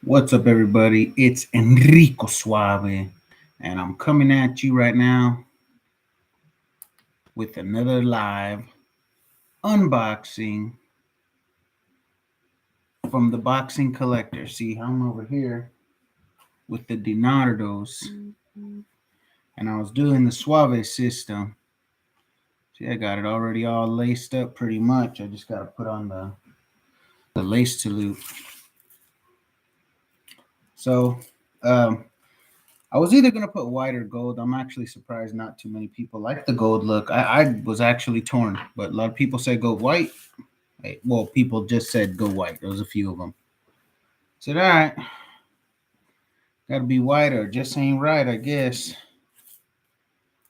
What's up, everybody? It's Enrico Suave, and I'm coming at you right now with another live unboxing from the Boxing Collector. See, I'm over here with the Dinardos, and I was doing the Suave system. See, I got it already all laced up pretty much. I just got to put on the lace to loop. So, um, I was either gonna put white or gold. I'm actually surprised not too many people like the gold look. I was actually torn, but a lot of people said go white. Well, people just said go white. There was a few of them. I said, all right, gotta be white or just ain't right, I guess.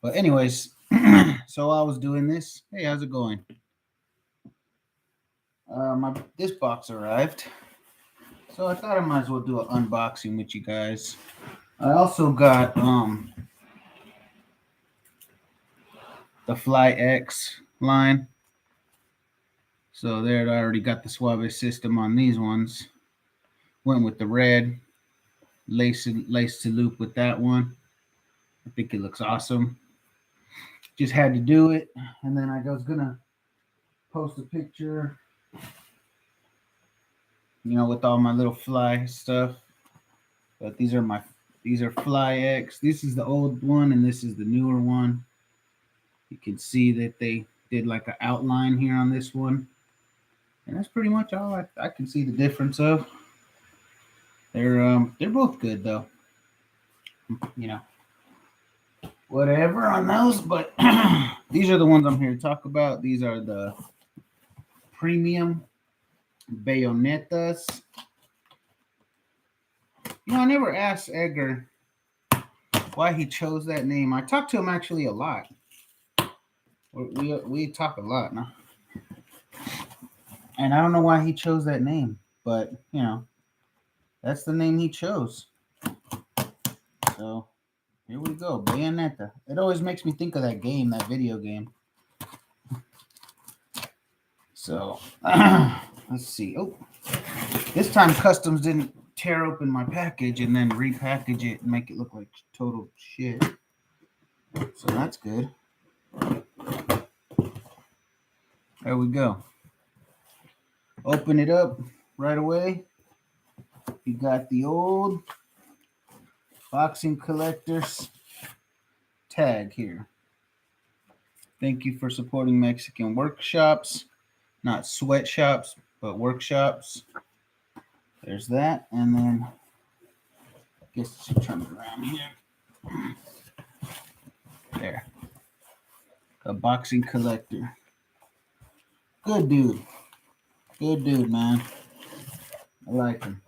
But anyways, so I was doing this. Hey, how's it going? This box arrived, so I thought I might as well do an unboxing with you guys. I also got the Fly X line. So there, I already got the Suave system on these ones. Went with the red lace to loop with that one. I think it looks awesome. Just had to do it, and then I was gonna post a picture, with all my little fly stuff. But these are Fly X. This is the old one, and this is the newer one. You can see that they did like an outline here on this one, and that's pretty much all I can see the difference of. They're both good though. You know, whatever on those, but these are the ones I'm here to talk about. These are the premium Bayonetas. I never asked Edgar why he chose that name. I talked to him actually a lot. We talk a lot now, and I don't know why he chose that name, but that's the name he chose. So here we go, Bayoneta. It always makes me think of that game, that video game. So let's see. Oh, this time Customs didn't tear open my package and then repackage it and make it look like total shit. So that's good. There we go. Open it up right away. You got the old Boxing Collector's tag here. Thank you for supporting Mexican workshops, not sweatshops, but workshops. There's that, and then I guess I should turn it around here. There. A Boxing Collector. Good dude. Good dude, man. I like him.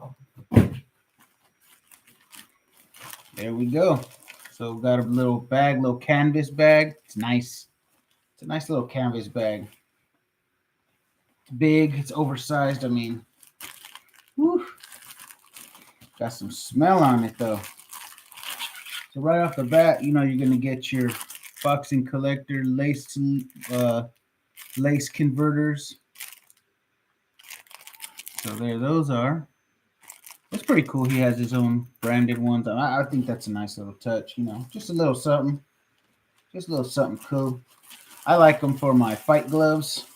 There we go. So we got a little bag, little canvas bag. It's nice. It's a nice little canvas bag. It's big. It's oversized. I mean, whew. Got some smell on it though. So right off the bat, you're gonna get your Boxing Collector lace converters. So there those are. It's pretty cool. He has his own branded ones. I think that's a nice little touch. Just a little something. Just a little something cool. I like them for my fight gloves.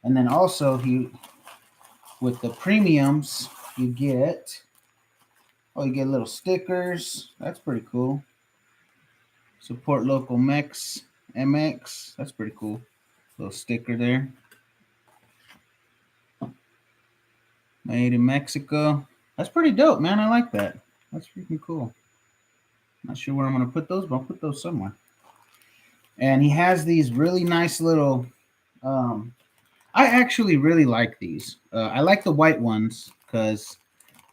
And then also with the premiums, you get little stickers. That's pretty cool. Support local Mex MX. That's pretty cool. Little sticker there. Made in Mexico. That's pretty dope, man. I like that. That's freaking cool. Not sure where I'm gonna put those, but I'll put those somewhere. And he has these really nice little. I actually really like these. I like the white ones because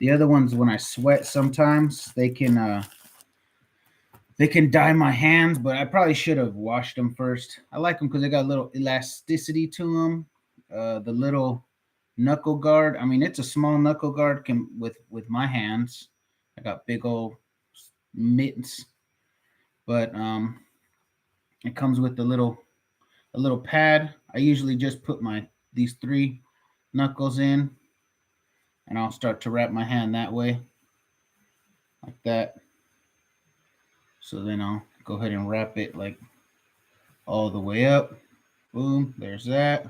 the other ones, when I sweat, sometimes they can dye my hands. But I probably should have washed them first. I like them because they got a little elasticity to them. The little knuckle guard. I mean, it's a small knuckle guard with my hands. I got big old mittens, but it comes with a little pad. I usually just put these 3 knuckles in, and I'll start to wrap my hand that way, like that. So then I'll go ahead and wrap it like all the way up. Boom, there's that.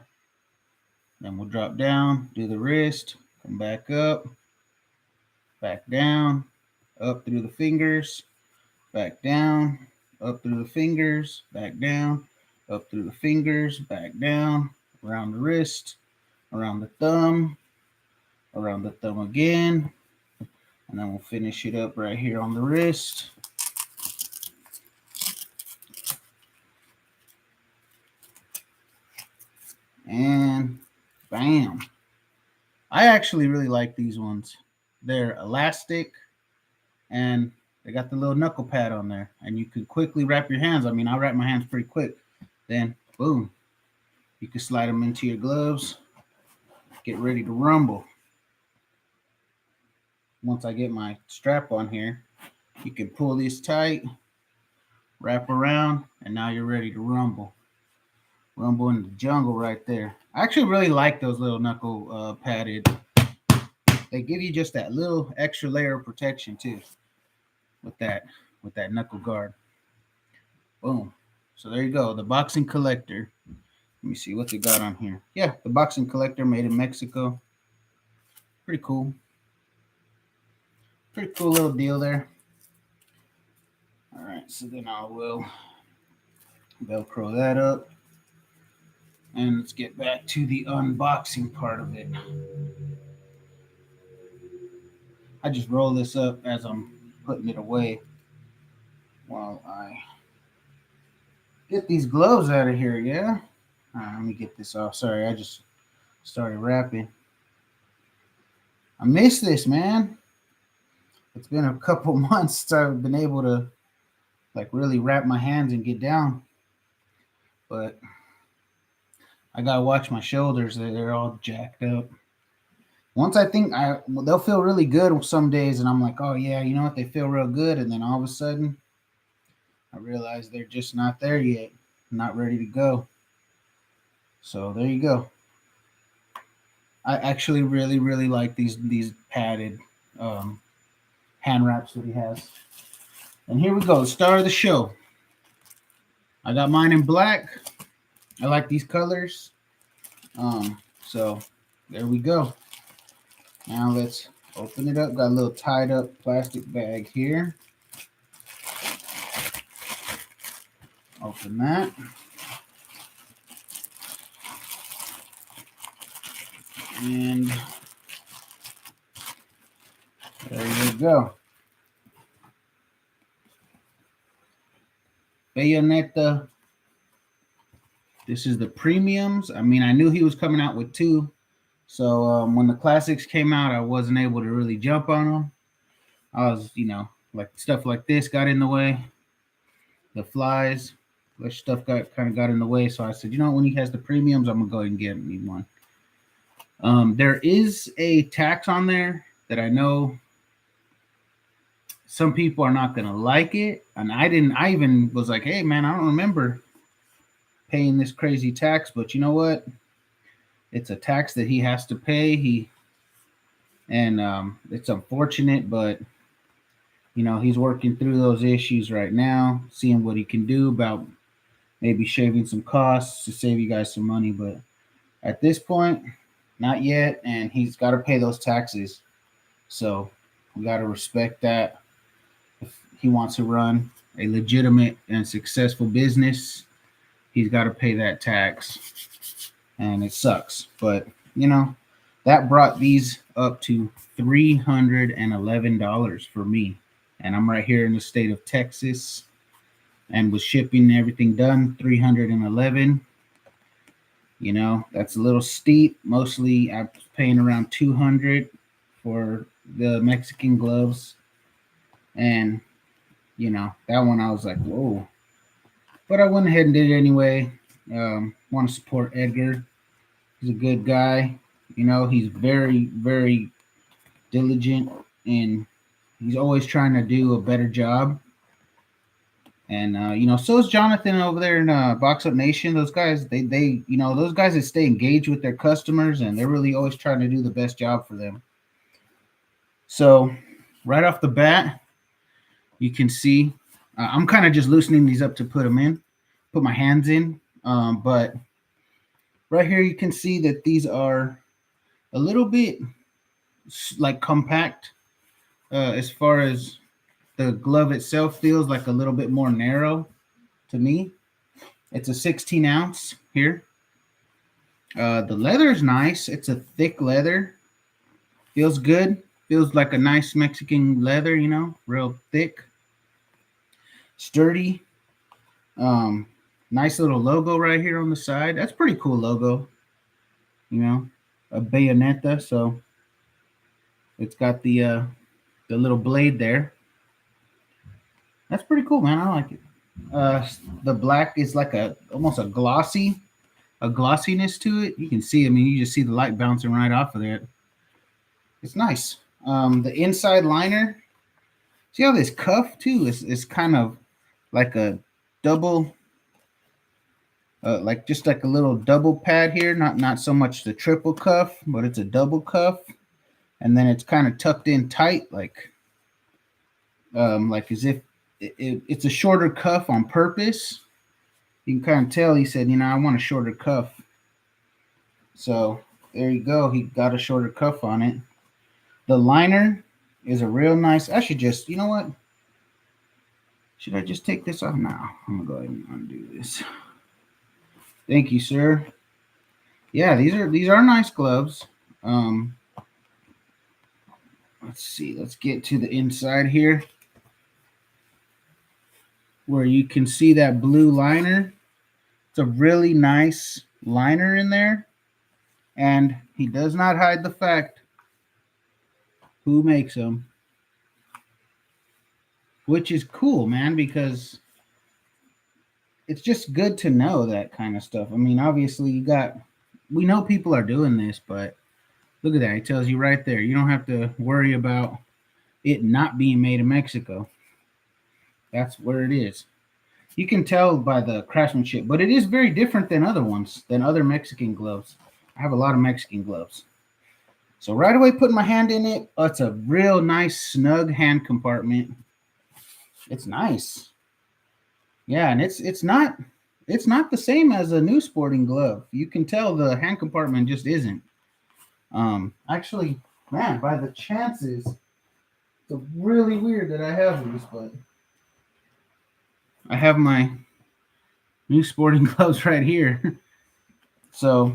Then we'll drop down, do the wrist, come back up, back down, up through the fingers, back down, up through the fingers, back down, up through the fingers, back down, around the wrist, around the thumb again, and then we'll finish it up right here on the wrist. And bam. I actually really like these ones. They're elastic and they got the little knuckle pad on there, and you can quickly wrap your hands. I mean, I wrap my hands pretty quick. Then, boom, you can slide them into your gloves. Get ready to rumble. Once I get my strap on here, you can pull these tight, wrap around, and now you're ready to rumble. Rumble in the jungle right there. I actually really like those little knuckle padded. They give you just that little extra layer of protection too, with that knuckle guard. Boom. So there you go, the boxing collector. Let me see what they got on here. Yeah, the boxing collector made in Mexico. Pretty cool. Pretty cool little deal there. All right, so then I will Velcro that up. And let's get back to the unboxing part of it. I just roll this up as I'm putting it away while I get these gloves out of here, yeah? All right, let me get this off. Sorry, I just started wrapping. I miss this, man. It's been a couple months since I've been able to like really wrap my hands and get down. But I gotta watch my shoulders. They're all jacked up. Once I think they'll feel really good some days, and I'm like, oh yeah, you know what? They feel real good, and then all of a sudden, I realize they're just not there yet, not ready to go. So there you go. I actually really, really like these padded hand wraps that he has. And here we go, star of the show. I got mine in black. I like these colors. So there we go. Now let's open it up. Got a little tied up plastic bag here. Open that. And there you go. Bayoneta. This is the premiums. I mean, I knew he was coming out with two. So when the classics came out, I wasn't able to really jump on them. I was, like stuff like this got in the way. The flies, that stuff got in the way. So I said, when he has the premiums, I'm gonna go ahead and get me one. There is a tax on there that I know some people are not gonna like it, and I even was like, hey man, I don't remember paying this crazy tax, but you know what? It's a tax that he has to pay. It's unfortunate, but he's working through those issues right now, seeing what he can do about maybe shaving some costs to save you guys some money. But at this point, not yet, and he's got to pay those taxes. So we got to respect that. If he wants to run a legitimate and successful business, he's got to pay that tax. And it sucks. But, that brought these up to $311 for me. And I'm right here in the state of Texas. And with shipping and everything done, $311. That's a little steep. Mostly I'm paying around $200 for the Mexican gloves. And, that one I was like, whoa. But I went ahead and did it anyway. Want to support Edgar. He's a good guy. He's very, very diligent, and he's always trying to do a better job. And so is Jonathan over there in Box Up Nation. Those guys, they those guys that stay engaged with their customers, and they're really always trying to do the best job for them. So right off the bat, you can see I'm kind of just loosening these up to put them in, put my hands in. But right here, you can see that these are a little bit like compact as far as the glove itself feels like a little bit more narrow to me. It's a 16 ounce here. The leather is nice. It's a thick leather. Feels good. Feels like a nice Mexican leather, you know, real thick, sturdy. Um, Nice little logo right here on the side. That's pretty cool logo, you know, a Bayoneta. So it's got the little blade there. That's pretty cool, man. I like it. The black is like a almost a glossiness to it. You can see. I mean, you just see the light bouncing right off of it. It's nice. The inside liner. See how this cuff too is kind of like a double, like just like a little double pad here. Not so much the triple cuff, but it's a double cuff, and then it's kind of tucked in tight, like as if it's a shorter cuff on purpose. You can kind of tell he said, you know, I want a shorter cuff. So there you go. He got a shorter cuff on it. The liner is a real nice. I should just, you know what? Should I just take this off now? I'm gonna go ahead and undo this. Thank you, sir. Yeah, these are nice gloves. Let's see. Let's get to the inside here, where you can see that blue liner. It's a really nice liner in there, and he does not hide the fact who makes them, which is cool, man, because it's just good to know that kind of stuff. I mean, obviously, we know people are doing this, but look at that. It tells you right there. You don't have to worry about it not being made in Mexico. That's where it is. You can tell by the craftsmanship, but it is very different than other ones, than other Mexican gloves. I have a lot of Mexican gloves. So right away, putting my hand in it, it's a real nice, snug hand compartment. It's nice. Yeah, and it's not the same as a new sporting glove. You can tell the hand compartment just isn't. Actually, man, by the chances, it's really weird that I have these, but I have my new sporting gloves right here. So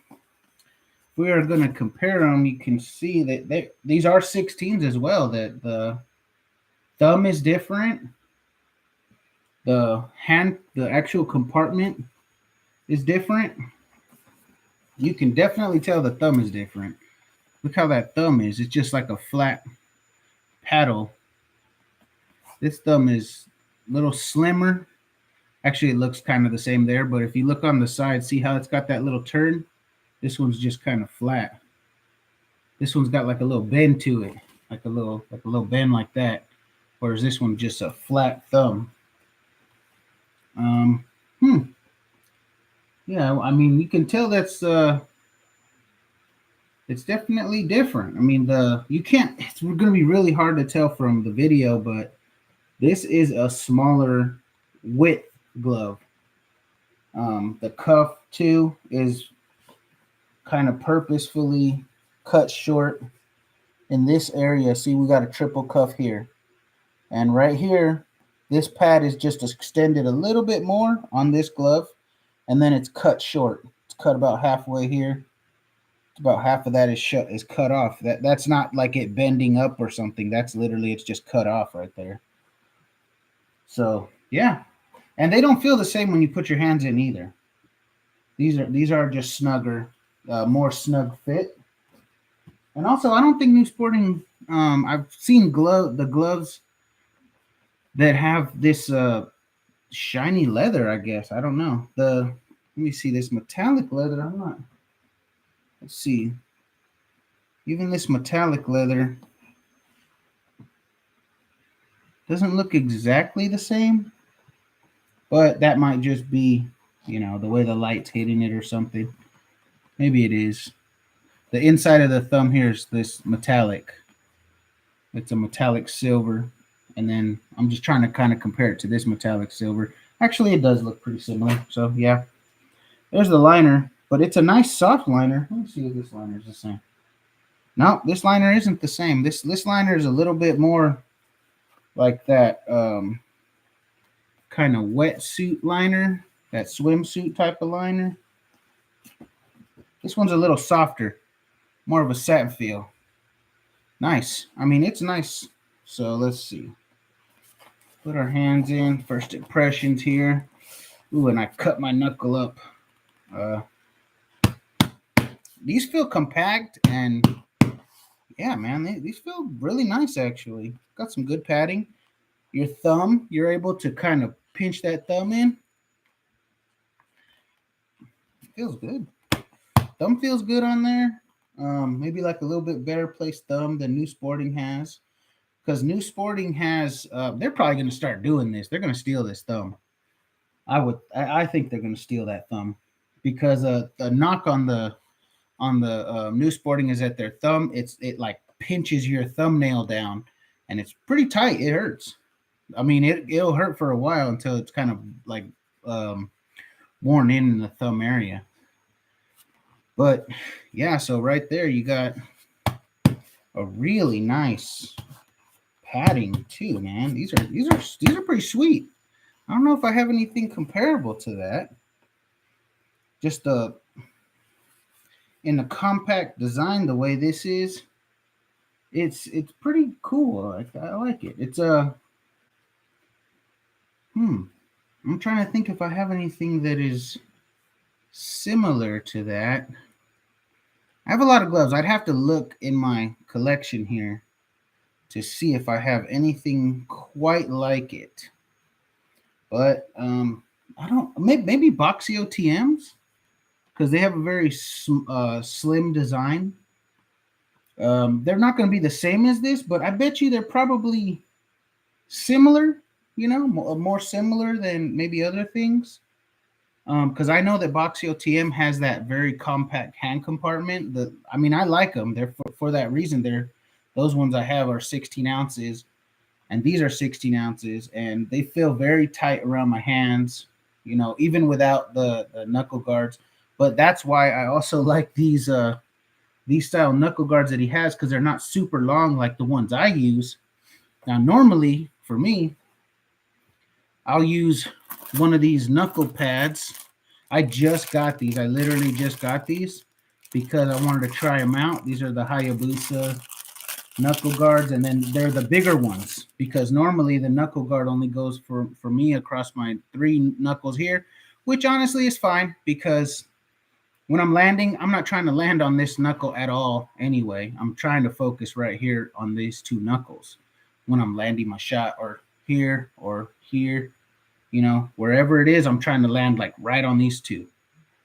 if we are going to compare them, you can see that these are 16s as well. That the thumb is different. The actual compartment is different. You can definitely tell the thumb is different. Look how that thumb is. It's just like a flat paddle. This thumb is a little slimmer. Actually, it looks kind of the same there, but if you look on the side, see how it's got that little turn? This one's just kind of flat. This one's got like a little bend to it, like a little bend like that. Whereas this one just a flat thumb. Um, hmm. Yeah, I mean, you can tell that's it's definitely different. I mean, you can't. It's going to be really hard to tell from the video, but this is a smaller width glove. The cuff too is kind of purposefully cut short in this area. See, we got a triple cuff here, and right here, this pad is just extended a little bit more on this glove, and then it's cut short. It's cut about halfway here. About half of that is cut off. That's not like it bending up or something. That's literally it's just cut off right there. So yeah, and they don't feel the same when you put your hands in either. These are just snugger, more snug fit. And also, I don't think New Sporting. I've seen the gloves that have this shiny leather. I guess I don't know. Let me see this metallic leather. I'm not. Let's see. Even this metallic leather doesn't look exactly the same, but that might just be, you know, the way the light's hitting it or something. Maybe it is. The inside of the thumb here is this metallic. It's a metallic silver. And then I'm just trying to kind of compare it to this metallic silver. Actually, it does look pretty similar. So yeah, there's the liner, but it's a nice soft liner. Let me see if this liner is the same. No, this liner isn't the same. This liner is a little bit more like that kind of wetsuit liner, that swimsuit type of liner. This one's a little softer, more of a satin feel. Nice. I mean, it's nice. So let's see. Put our hands in. First impressions here. Ooh, and I cut my knuckle up. Uh, these feel compact and yeah, man, these feel really nice actually. Got some good padding. Your thumb, you're able to kind of pinch that thumb in. It feels good. Thumb feels good on there. Maybe like a little bit better placed thumb than New Sporting has. Because New Sporting has, they're probably going to start doing this. They're going to steal this thumb. I think they're going to steal that thumb because the knock on the New Sporting is that their thumb it like pinches your thumbnail down, and it's pretty tight. It hurts. I mean, it'll hurt for a while until it's kind of like um, worn in the thumb area. But yeah, so right there you got a really nice padding too, man. These are pretty sweet. I don't know if I have anything comparable to that. Just in the compact design, the way this is, it's pretty cool. I like it. It's I'm trying to think if I have anything that is similar to that. I have a lot of gloves. I'd have to look in my collection here to see if I have anything quite like it. But I don't. Maybe Boxio TMs because they have a very slim design. They're not going to be the same as this, but I bet you they're probably similar. You know, more similar than maybe other things. Because I know that Boxio TM has that very compact hand compartment. I mean, I like them. They're for that reason. Those ones I have are 16 ounces, and these are 16 ounces, and they feel very tight around my hands. You know, even without the knuckle guards. But that's why I also like these style knuckle guards that he has because they're not super long like the ones I use. Now, normally for me, I'll use one of these knuckle pads. I just got these. I literally just got these because I wanted to try them out. These are the Hayabusa knuckle guards, and then they're the bigger ones because normally the knuckle guard only goes for me across my 3 knuckles here, which honestly is fine because when I'm landing, I'm not trying to land on this knuckle at all anyway. I'm trying to focus right here on these 2 knuckles when I'm landing my shot or here, you know, wherever it is, I'm trying to land like right on these 2.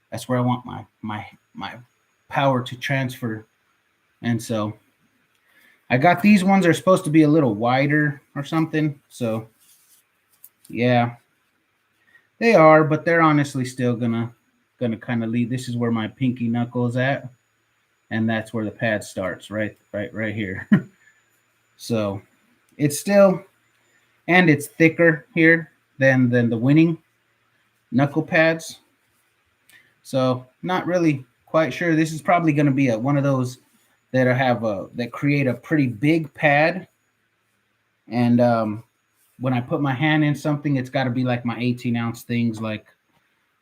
That's where I want my power to transfer. And so I got these ones are supposed to be a little wider or something. So yeah, they are, but they're honestly still gonna kind of lead. This is where my pinky knuckle is at, and that's where the pad starts, right here. So it's still, and it's thicker here than the winning knuckle pads. So not really quite sure. This is probably going to be one of those that that create a pretty big pad, and when I put my hand in something, it's got to be like my 18-ounce things, like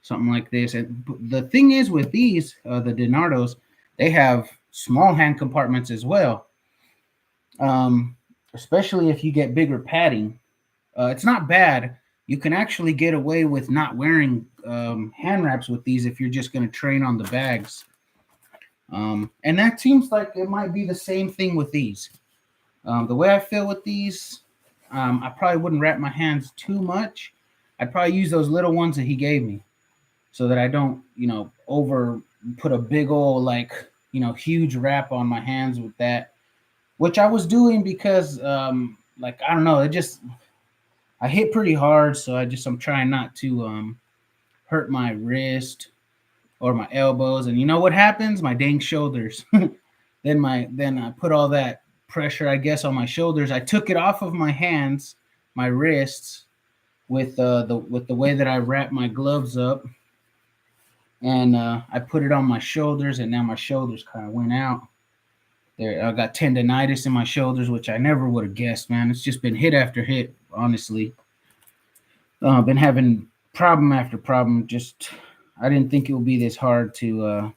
something like this. And the thing is with these, the Dinardos, they have small hand compartments as well. Especially if you get bigger padding. It's not bad. You can actually get away with not wearing hand wraps with these if you're just going to train on the bags. And that seems like it might be the same thing with these. The way I feel with these, I probably wouldn't wrap my hands too much. I'd probably use those little ones that he gave me so that I don't, over put a big old, huge wrap on my hands with that, which I was doing because, I don't know, I hit pretty hard. So I'm trying not to hurt my wrist or my elbows. And you know what happens? My dang shoulders. Then I put all that pressure, I guess, on my shoulders. I took it off of my hands, my wrists, with the way that I wrap my gloves up, and I put it on my shoulders, and now my shoulders kind of went out. There, I got tendonitis in my shoulders, which I never would have guessed, man. It's just been hit after hit, honestly. Been having problem after problem. Just I didn't think it would be this hard to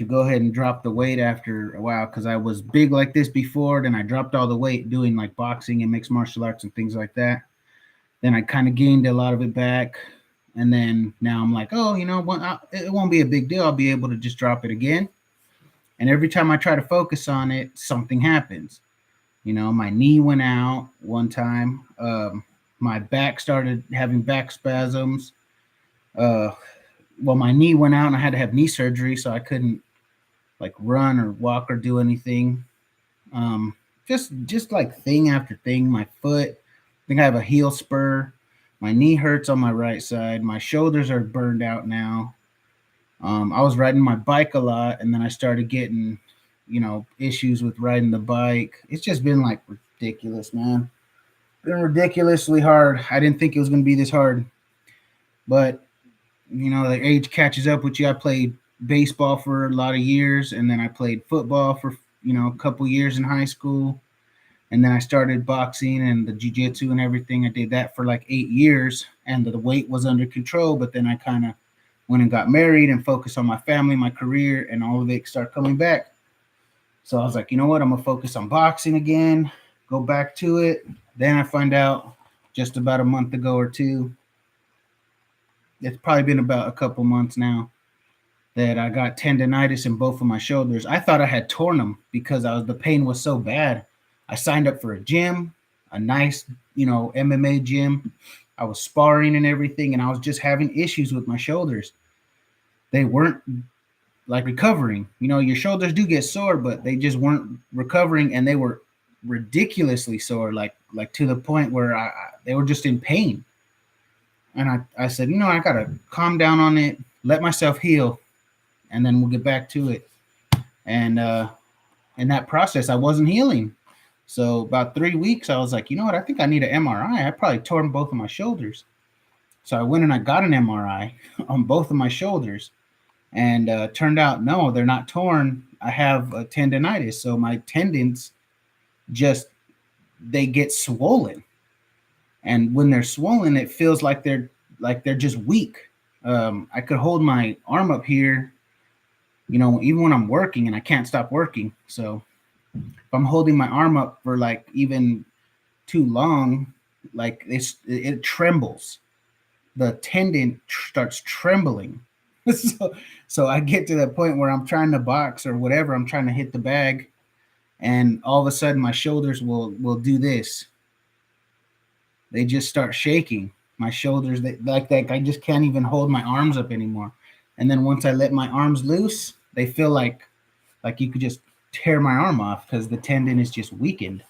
go ahead and drop the weight after a while, because I was big like this before. Then I dropped all the weight doing like boxing and mixed martial arts and things like that. Then I kind of gained a lot of it back, and then now I'm like, oh, you know what? It won't be a big deal. I'll be able to just drop it again. And every time I try to focus on it, something happens. You know, my knee went out one time. My back started having back spasms. Uh, well, my knee went out, and I had to have knee surgery, so I couldn't like run or walk or do anything. Um, just like thing after thing. My foot, I think I have a heel spur. My knee hurts on my right side. My shoulders are burned out now. I was riding my bike a lot, and then I started getting, issues with riding the bike. It's just been like ridiculous, man. Been ridiculously hard. I didn't think it was going to be this hard, but the age catches up with you. I played baseball for a lot of years, and then I played football for a couple years in high school, and then I started boxing and the jiu-jitsu and everything. I did that for like 8 years, and the weight was under control. But then I kind of went and got married and focused on my family, my career, and all of it started coming back. So I was like, you know what? I'm gonna focus on boxing again, go back to it. Then I find out just about a month ago or two, it's probably been about a couple months now, that I got tendonitis in both of my shoulders. I thought I had torn them because the pain was so bad. I signed up for a gym, a nice, MMA gym. I was sparring and everything, and I was just having issues with my shoulders. They weren't like recovering. Your shoulders do get sore, but they just weren't recovering, and they were ridiculously sore, like to the point where they were just in pain. And I said, I gotta calm down on it, let myself heal, and then we'll get back to it. And in that process, I wasn't healing. So about 3 weeks, I was like, you know what? I think I need an MRI. I probably torn both of my shoulders. So I went and I got an MRI on both of my shoulders, and turned out, no, they're not torn. I have a tendonitis. So my tendons they get swollen. And when they're swollen, it feels like they're just weak. I could hold my arm up here, even when I'm working, and I can't stop working. So if I'm holding my arm up for like even too long, like it trembles. The tendon starts trembling. so I get to that point where I'm trying to box or whatever, I'm trying to hit the bag, and all of a sudden my shoulders will do this. They just start shaking. My shoulders, like I just can't even hold my arms up anymore. And then once I let my arms loose, they feel like you could just tear my arm off because the tendon is just weakened.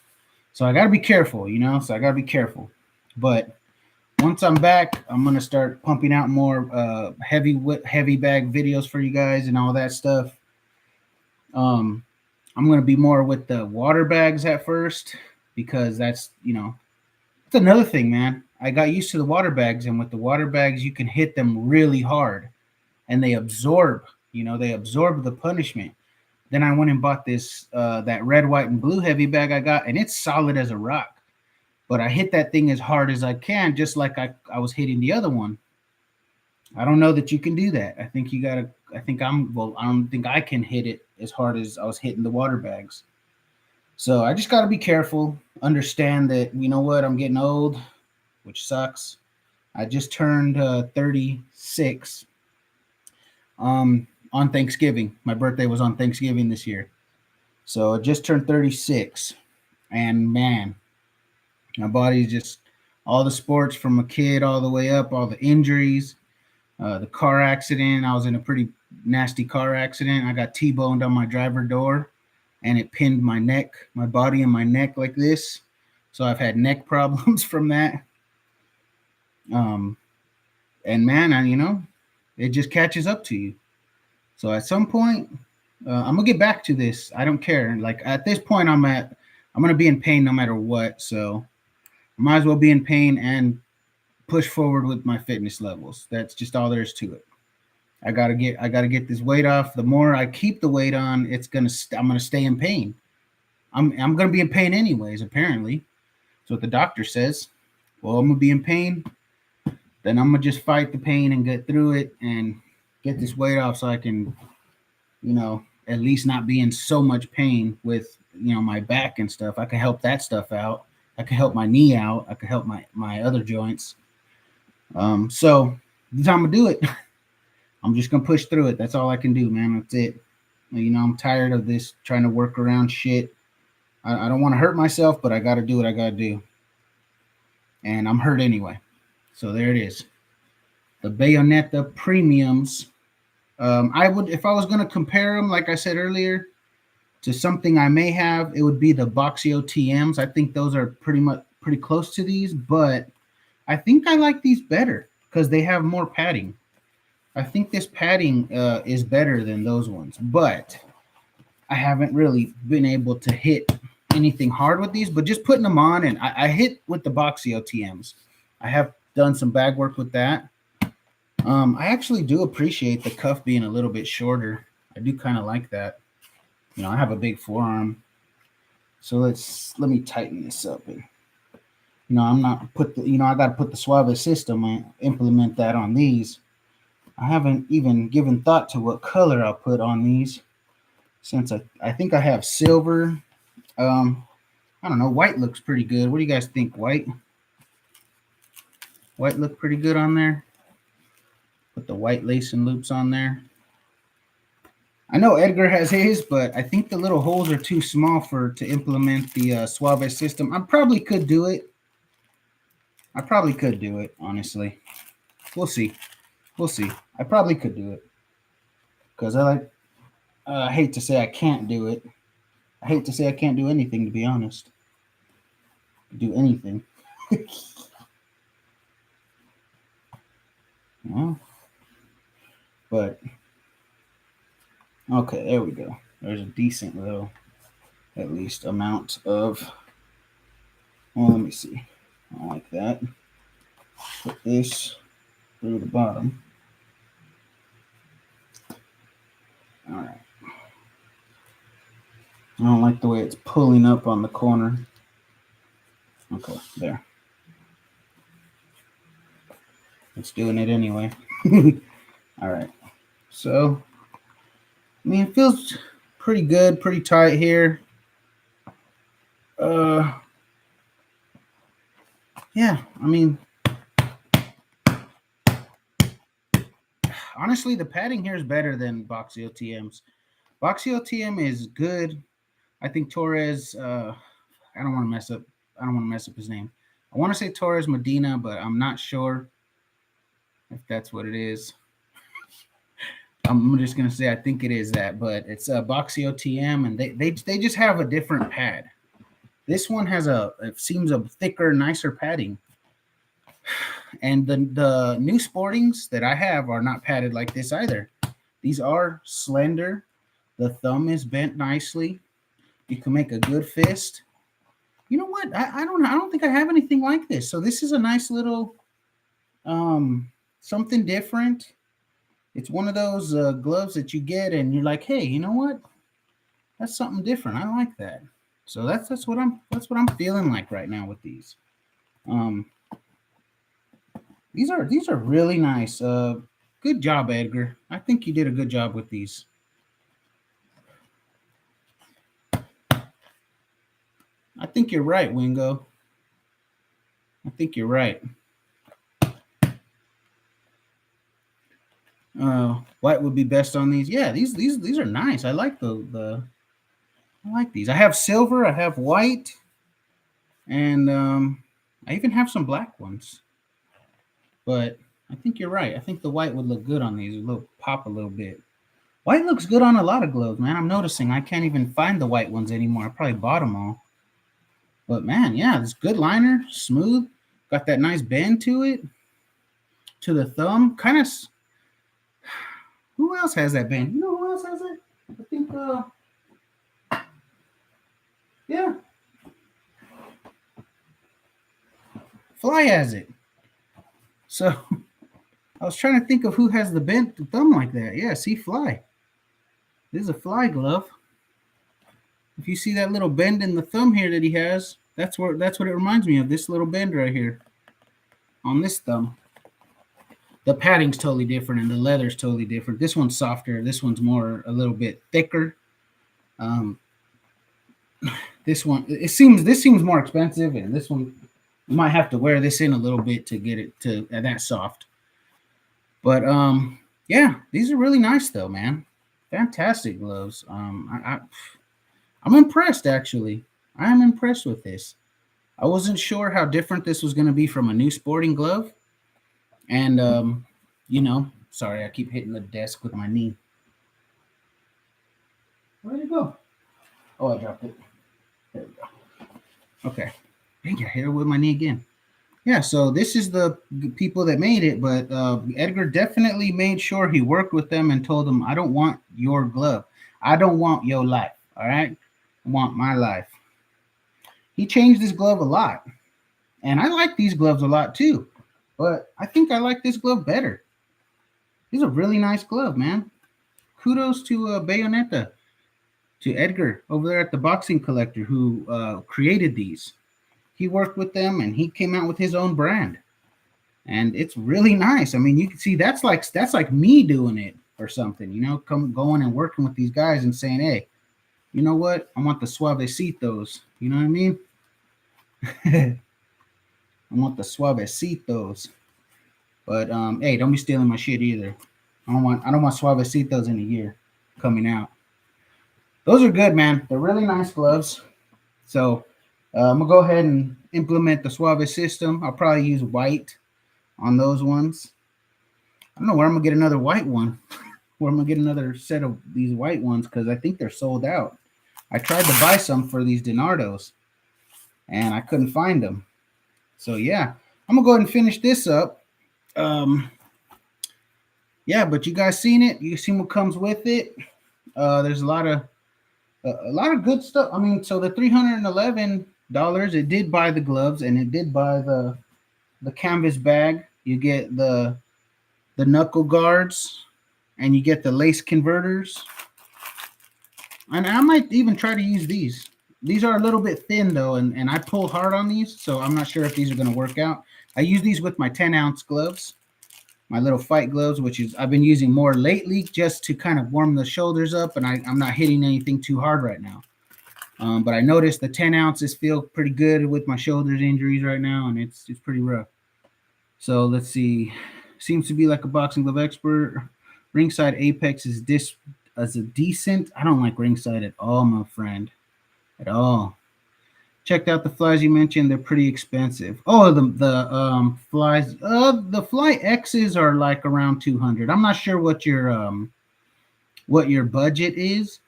So I got to be careful, So I got to be careful. But once I'm back, I'm gonna start pumping out more heavy bag videos for you guys and all that stuff. I'm gonna be more with the water bags at first, because that's it's another thing, man. I got used to the water bags, and with the water bags, you can hit them really hard, and they absorb. They absorb the punishment. Then I went and bought this that red, white, and blue heavy bag I got, and it's solid as a rock. But I hit that thing as hard as I can, just like I was hitting the other one. I don't know that you can do that. I think you gotta. I don't think I can hit it as hard as I was hitting the water bags. So I just got to be careful. Understand that what, I'm getting old, which sucks. I just turned 36 on Thanksgiving. My birthday was on Thanksgiving this year, so I just turned 36, and man, my body's just all the sports from a kid all the way up, all the injuries, the car accident. I was in a pretty nasty car accident. I got T-boned on my driver door, and it pinned my neck, my body and my neck like this. So I've had neck problems from that. And man, it just catches up to you. So at some point, I'm gonna get back to this. I don't care. Like at this point, I'm gonna be in pain no matter what. So I might as well be in pain and push forward with my fitness levels. That's just all there is to it. I gotta get this weight off. The more I keep the weight on, I'm gonna stay in pain. I'm gonna be in pain anyways. Apparently, that's what the doctor says. Well, I'm gonna be in pain. Then I'm gonna just fight the pain and get through it and get this weight off so I can, at least not be in so much pain with my back and stuff. I can help that stuff out. I can help my knee out. I can help my other joints. So the time to do it, I'm just gonna push through it. That's all I can do, man. That's it. I'm tired of this trying to work around shit. I don't want to hurt myself, but I got to do what I got to do, and I'm hurt anyway. So there it is. The Bayoneta Premiums. I would, if I was gonna compare them, like I said earlier, to something I may have, it would be the Boxio TMs. I think those are pretty close to these, but I think I like these better because they have more padding. I think this padding is better than those ones, but I haven't really been able to hit anything hard with these. But just putting them on, and I hit with the Boxio TMs. I have done some bag work with that. I actually do appreciate the cuff being a little bit shorter. I do kind of like that. I have a big forearm, so let me tighten this up. And, I'm not put the, I got to put the Suave system and implement that on these. I haven't even given thought to what color I'll put on these, since I think I have silver. I don't know. White looks pretty good. What do you guys think? White look pretty good on there. Put the white lace and loops on there. I know Edgar has his, but I think the little holes are too small to implement the Suave system. I probably could do it. Honestly. We'll see. I probably could do it. Because I hate to say I can't do it. I hate to say I can't do anything, to be honest. Do anything. Well, but okay, there we go. There's a decent little, at least, amount of. Well, let me see. I like that. Put this through the bottom. All right. I don't like the way it's pulling up on the corner. Okay, there. It's doing it anyway. All right. So, I mean, it feels pretty good, pretty tight here. Yeah, I mean, honestly, the padding here is better than Boxio TM's. Boxio TM is good. I think Torres. I don't want to mess up. I don't want to mess up his name. I want to say Torres Medina, but I'm not sure if that's what it is. I'm just gonna say I think it is that, but it's a Boxio TM, and they just have a different pad. This one has it seems a thicker, nicer padding. And the new Sportings that I have are not padded like this either. These are slender. The thumb is bent nicely. You can make a good fist. You know what? I don't think I have anything like this. So this is a nice little something different. It's one of those gloves that you get and you're like, hey, you know what? That's something different. I like that. So that's what I'm feeling like right now with these. These are really nice. Good job, Edgar. I think you did a good job with these. I think you're right, Wingo. I think you're right. White would be best on these. Yeah, these are nice. I like I like these. I have silver. I have white, and I even have some black ones. But I think you're right. I think the white would look good on these. A little pop a little bit. White looks good on a lot of gloves, man. I'm noticing I can't even find the white ones anymore. I probably bought them all. But man, yeah, it's good liner, smooth. Got that nice bend to it, to the thumb. Kind of. Who else has that bend? You know who else has it? think, yeah, Fly has it. So I was trying to think of who has the bent thumb like that. Yeah, see, Fly. This is a Fly glove. If you see that little bend in the thumb here that he has, that's what it reminds me of. This little bend right here on this thumb. The padding's totally different and the leather's totally different. This one's softer. This one's more a little bit thicker. Um, this seems more expensive, and this one you might have to wear this in a little bit to get it to that soft. But yeah, these are really nice though, man. Fantastic gloves. I'm impressed actually. I am impressed with this. I wasn't sure how different this was going to be from a new sporting glove. And, sorry, I keep hitting the desk with my knee. Where'd it go? Oh, I dropped it. There we go. Okay. Dang, I hit it with my knee again. Yeah, so this is the people that made it, but Edgar definitely made sure he worked with them and told them, I don't want your glove. I don't want your life, all right? I want my life. He changed this glove a lot. And I like these gloves a lot too. But I think I like this glove better. This is a really nice glove, man. Kudos to Bayoneta, to Edgar over there at the Boxing Collector who created these. He worked with them and he came out with his own brand. And it's really nice. I mean, you can see that's like me doing it or something, going and working with these guys and saying, hey, you know what? I want the suavecitos. You know what I mean? I want the suavecitos. But hey, don't be stealing my shit either. I don't want suavecitos in a year coming out. Those are good, man. They're really nice gloves. So I'm gonna go ahead and implement the Suave system. I'll probably use white on those ones. I don't know where I'm gonna get another white one. Where I'm gonna get another set of these white ones because I think they're sold out. I tried to buy some for these Dinardos and I couldn't find them. So yeah, I'm gonna go ahead and finish this up. Yeah, but you guys seen it? You seen what comes with it? There's a lot of good stuff. I mean, so the $311, it did buy the gloves and it did buy the canvas bag. You get the knuckle guards and you get the lace converters. And I might even try to use these. These are a little bit thin though, and I pull hard on these, so I'm not sure if these are going to work out. I use these with my 10-ounce gloves, my little fight gloves, which is I've been using more lately just to kind of warm the shoulders up, and I'm not hitting anything too hard right now. But I noticed the 10 ounces feel pretty good with my shoulders injuries right now, and it's pretty rough. So let's see. Seems to be like a boxing glove expert. Ringside Apex is as a decent. I don't like Ringside at all, my friend. At all. Checked out the flies you mentioned. They're pretty expensive. Oh, the flies. The Fly X's are like around 200. I'm not sure what your budget is,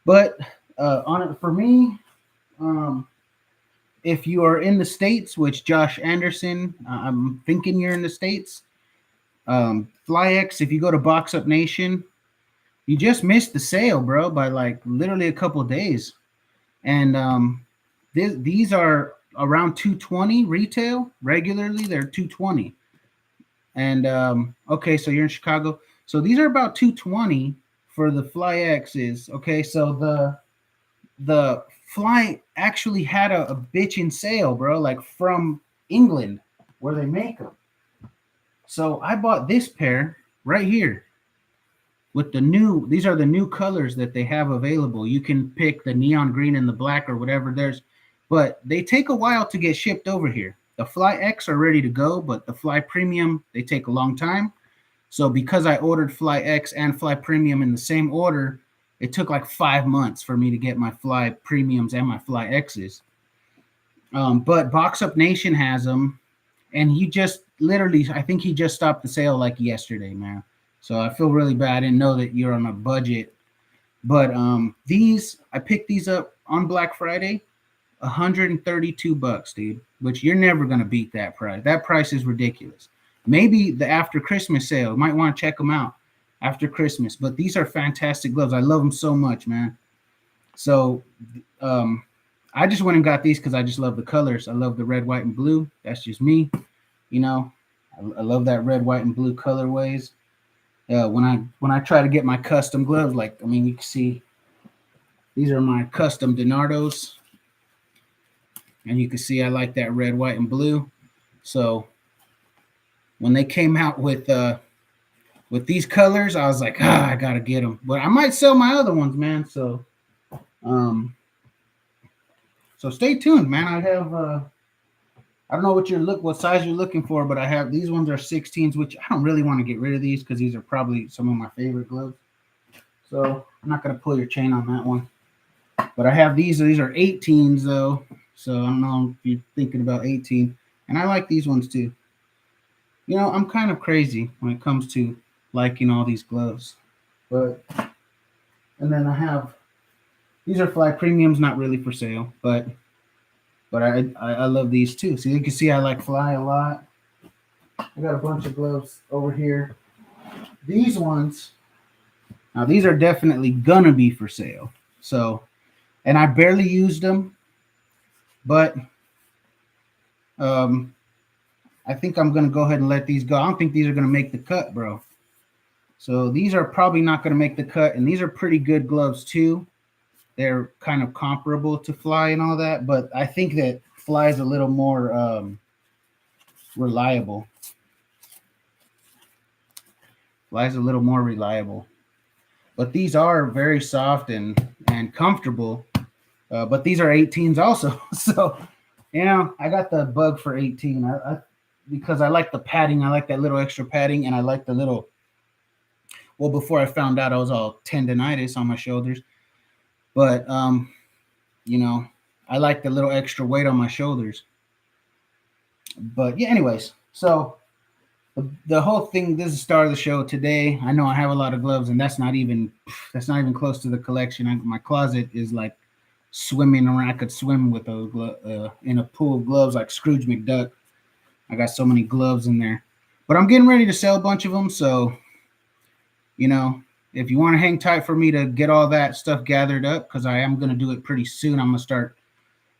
but on it for me, if you are in the States, which Josh Anderson, I'm thinking you're in the States. Fly X. If you go to Box Up Nation, you just missed the sale, bro, by like literally a couple of days. And these are around 220 retail. Regularly, they're 220. And okay, so you're in Chicago. So these are about 220 for the Fly X's. Okay, so the Fly actually had a bitchin' sale, bro, like from England where they make them. So I bought this pair right here. With these are the new colors that they have available. You can pick the neon green and the black or whatever but they take a while to get shipped over here. The Fly X are ready to go, but the Fly Premium, they take a long time. So because I ordered Fly X and Fly Premium in the same order, it took like 5 months for me to get my Fly Premiums and my Fly X's. But Box Up Nation has them, and I think he just stopped the sale like yesterday, man. So I feel really bad. I didn't know that you're on a budget. But I picked these up on Black Friday, $132, dude, which you're never going to beat that price. That price is ridiculous. Maybe the after Christmas sale, might want to check them out. after Christmas. But these are fantastic gloves. I love them so much, man. So um, I just went and got these because I just love the colors. I love the red, white, and blue. That's just me. You know, I love that red, white, and blue colorways. When I try to get my custom gloves, like I mean, you can see these are my custom Donardos, and you can see I like that red, white, and blue. So when they came out with these colors, I was like, I gotta get them. But I might sell my other ones, man. Um, so stay tuned, man. I have I don't know what size you're looking for, but I have these ones are 16s, which I don't really want to get rid of these because these are probably some of my favorite gloves. So I'm not gonna pull your chain on that one. But I have these. These are 18s though, so I don't know if you're thinking about 18. And I like these ones too. You know, I'm kind of crazy when it comes to liking all these gloves. But and then I have these are Fly Premiums, not really for sale, but I love these too. So you can see I like Fly a lot. I got a bunch of gloves over here. These ones, now these are definitely gonna be for sale. So, and I barely used them, but um, I think I'm gonna go ahead and let these go. I don't think these are gonna make the cut, bro. So these are probably not gonna make the cut, and these are pretty good gloves too. They're kind of comparable to Fly and all that, but I think that Fly is a little more reliable. Fly's a little more reliable, but these are very soft and comfortable. But these are 18s also, so you know I got the bug for 18. Because I like the padding. I like that little extra padding, and I like the little. Well, before I found out I was all tendonitis on my shoulders, but you know, I like the little extra weight on my shoulders. But yeah, anyways, so the whole thing. This is the start of the show today. I know I have a lot of gloves, and that's not even close to the collection. My closet is like swimming around. I could swim with those in a pool of gloves like Scrooge McDuck. I got so many gloves in there, but I'm getting ready to sell a bunch of them. So, you know, if you want to hang tight for me to get all that stuff gathered up, because I am going to do it pretty soon. I'm going to start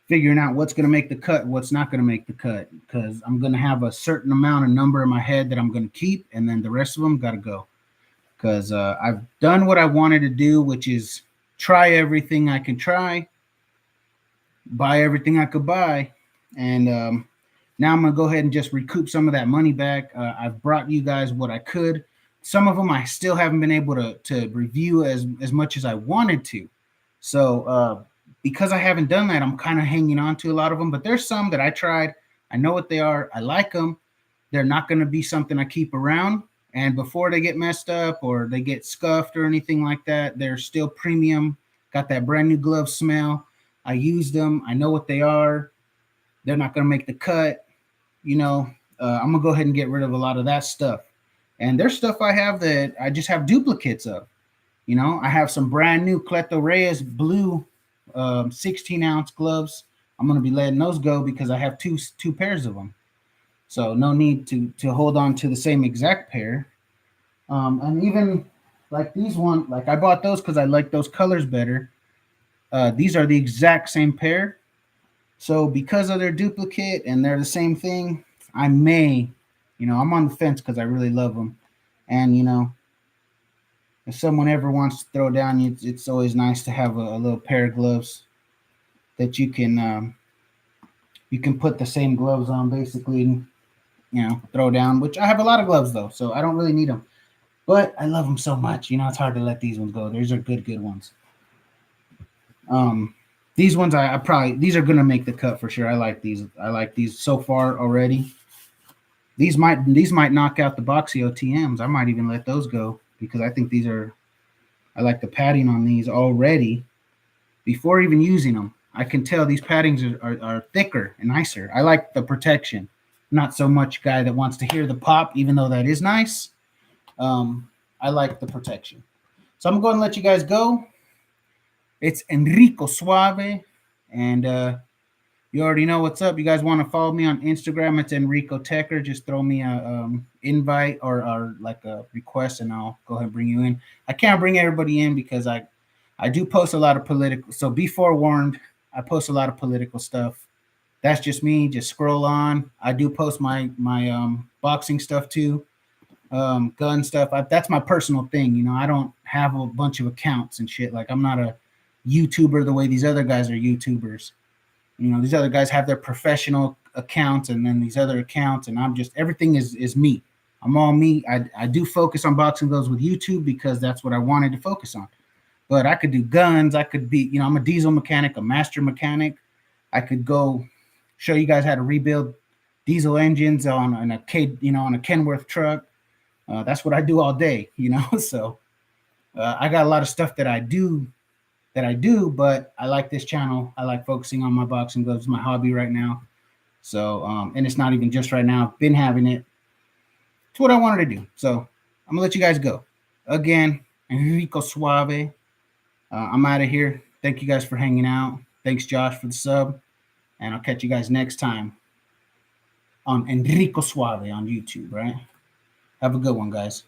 figuring out what's going to make the cut, what's not going to make the cut, because I'm going to have a certain amount of number in my head that I'm going to keep, and then the rest of them got to go. Because I've done what I wanted to do, which is try everything I can try, buy everything I could buy, and now I'm gonna go ahead and just recoup some of that money back. I've brought you guys what I could. Some of them I still haven't been able to review as much as I wanted to. So because I haven't done that, I'm kind of hanging on to a lot of them. But there's some that I tried. I know what they are. I like them. They're not going to be something I keep around. And before they get messed up or they get scuffed or anything like that, they're still premium. Got that brand new glove smell. I use them. I know what they are. They're not going to make the cut. You know, I'm gonna go ahead and get rid of a lot of that stuff. And there's stuff I have that I just have duplicates of. You know, I have some brand new Cleto Reyes blue 16-ounce gloves. I'm gonna be letting those go because I have two pairs of them. So no need to hold on to the same exact pair. And even like these one, like I bought those because I like those colors better. These are the exact same pair. So because of their duplicate and they're the same thing, I may, I'm on the fence because I really love them. And, if someone ever wants to throw down, it's always nice to have a little pair of gloves that you can put the same gloves on basically, throw down, which I have a lot of gloves though, so I don't really need them. But I love them so much. It's hard to let these ones go. These are good ones. These ones these are gonna make the cut for sure. I like these. I like these so far already. These might knock out the Boxio TMs. I might even let those go because I think I like the padding on these already before even using them. I can tell these paddings are thicker and nicer. I like the protection. Not so much guy that wants to hear the pop, even though that is nice. I like the protection. So I'm going to let you guys go. It's Enrico Suave, and You already know what's up. You guys want to follow me on Instagram? It's Enrico Tecker. Just throw me a invite or like a request, and I'll go ahead and bring you in. I can't bring everybody in because I do post a lot of political. So be forewarned, I post a lot of political stuff. That's just me. Just scroll on. I do post my boxing stuff too, gun stuff. That's my personal thing. You know, I don't have a bunch of accounts and shit. Like I'm not a YouTuber the way these other guys are YouTubers. You know, these other guys have their professional accounts and then these other accounts, and I'm just everything is me. I'm all me. I do focus on boxing gloves with YouTube because that's what I wanted to focus on. But I could do guns. I could be, you know, I'm a diesel mechanic, a master mechanic. I could go show you guys how to rebuild diesel engines on a K, you know, on a Kenworth truck. That's what I do all day, you know. So I got a lot of stuff that I do, but I like this channel. I like focusing on my boxing gloves, my hobby right now. So, and it's not even just right now. I've been having it. It's what I wanted to do. So I'm gonna let you guys go. Again, Enrico Suave. I'm out of here. Thank you guys for hanging out. Thanks, Josh, for the sub. And I'll catch you guys next time on Enrico Suave on YouTube, right? Have a good one, guys.